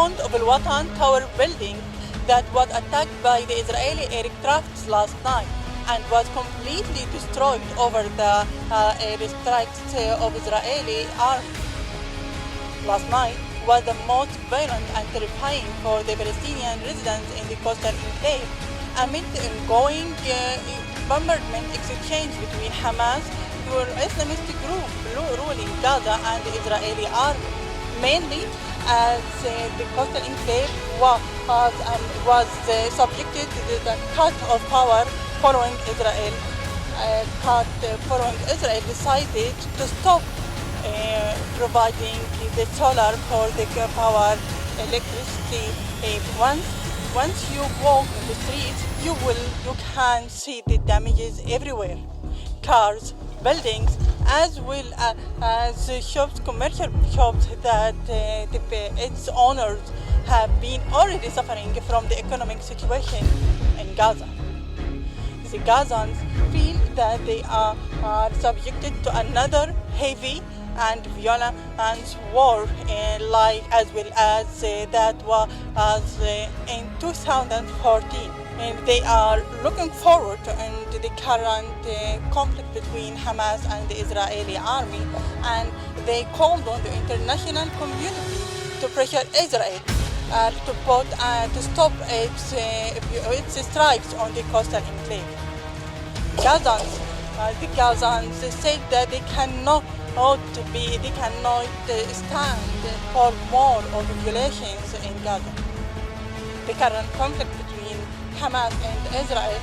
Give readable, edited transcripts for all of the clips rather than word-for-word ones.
sound of Al-Watan Tower building that was attacked by the Israeli aircrafts last night and was completely destroyed over the airstrikes of Israeli army. Last night was the most violent and terrifying for the Palestinian residents in the coastal enclave amid the ongoing bombardment exchange between Hamas, the Islamist group ruling Gaza, and the Israeli army, mainly as the coastal enclave was subjected to the cut of power following Israel decided to stop providing the solar for the power electricity. Once you walk in the streets, you can see the damages everywhere. Cars, buildings, as well as shops, commercial shops that its owners have been already suffering from the economic situation in Gaza. The Gazans feel that they are subjected to another heavy and violent war, as well as that was in 2014. And they are looking forward to the current conflict between Hamas and the Israeli army, and they called on the international community to pressure Israel to stop its strikes on the coastal enclave. The Gazans said that they cannot stand for more of the violations in Gaza. The current conflict between Hamas and Israel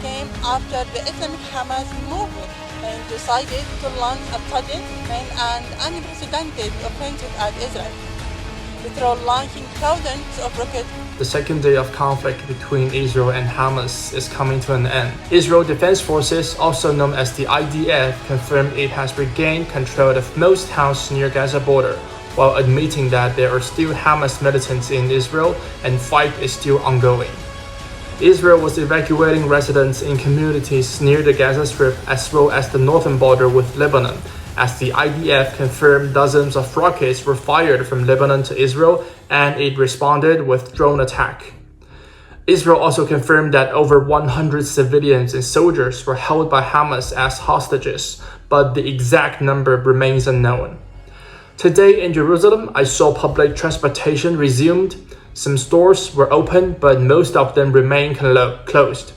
came after the Islamic Hamas movement and decided to launch a sudden and unprecedented offensive at Israel, through launching thousands of rockets. The second day of conflict between Israel and Hamas is coming to an end. Israel Defense Forces, also known as the IDF, confirmed it has regained control of most towns near Gaza border, while admitting that there are still Hamas militants in Israel and fight is still ongoing. Israel was evacuating residents in communities near the Gaza Strip as well as the northern border with Lebanon, as the IDF confirmed dozens of rockets were fired from Lebanon to Israel and it responded with drone attack. Israel also confirmed that over 100 civilians and soldiers were held by Hamas as hostages, but the exact number remains unknown. Today in Jerusalem, I saw public transportation resumed. Some stores were open, but most of them remain closed.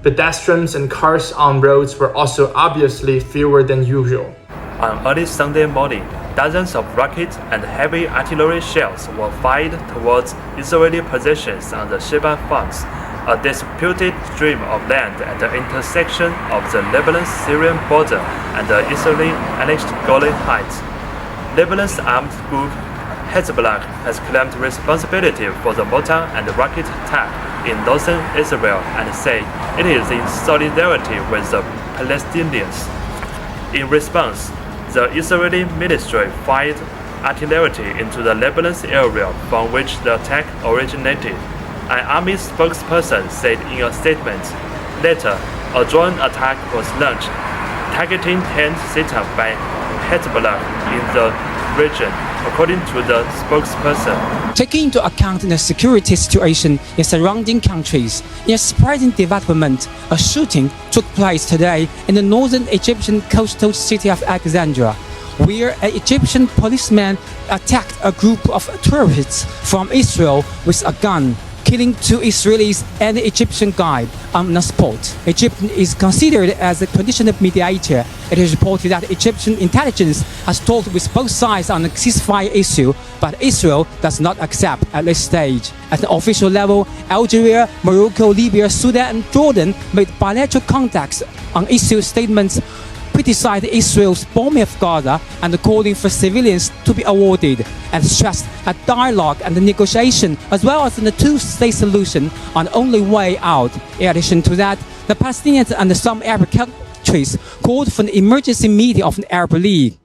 Pedestrians and cars on roads were also obviously fewer than usual. On early Sunday morning, dozens of rockets and heavy artillery shells were fired towards Israeli positions on the Sheba Farms, a disputed stream of land at the intersection of the Lebanon-Syrian border and the Israeli-annexed Golan Heights. Lebanon's armed group Hezbollah has claimed responsibility for the mortar and rocket attack in northern Israel and said it is in solidarity with the Palestinians. In response, the Israeli military fired artillery into the Lebanon's area from which the attack originated. An army spokesperson said in a statement. Later, a drone attack was launched, targeting 10 sit-ups by Hezbollah in the region, according to the spokesperson. Taking into account the security situation in surrounding countries, in a surprising development, a shooting took place today in the northern Egyptian coastal city of Alexandria, where an Egyptian policeman attacked a group of tourists from Israel with a gun, killing 2 Israelis and an Egyptian guide on the spot. Egypt is considered as a traditional mediator. It is reported that Egyptian intelligence has talked with both sides on the ceasefire issue, but Israel does not accept at this stage. At the official level, Algeria, Morocco, Libya, Sudan, and Jordan made bilateral contacts on issue statements, criticized Israel's bombing of Gaza and calling for civilians to be awarded, and stressed that dialogue and negotiation as well as the two-state solution are the only way out. In addition to that, the Palestinians and some Arab countries called for an emergency meeting of the Arab League.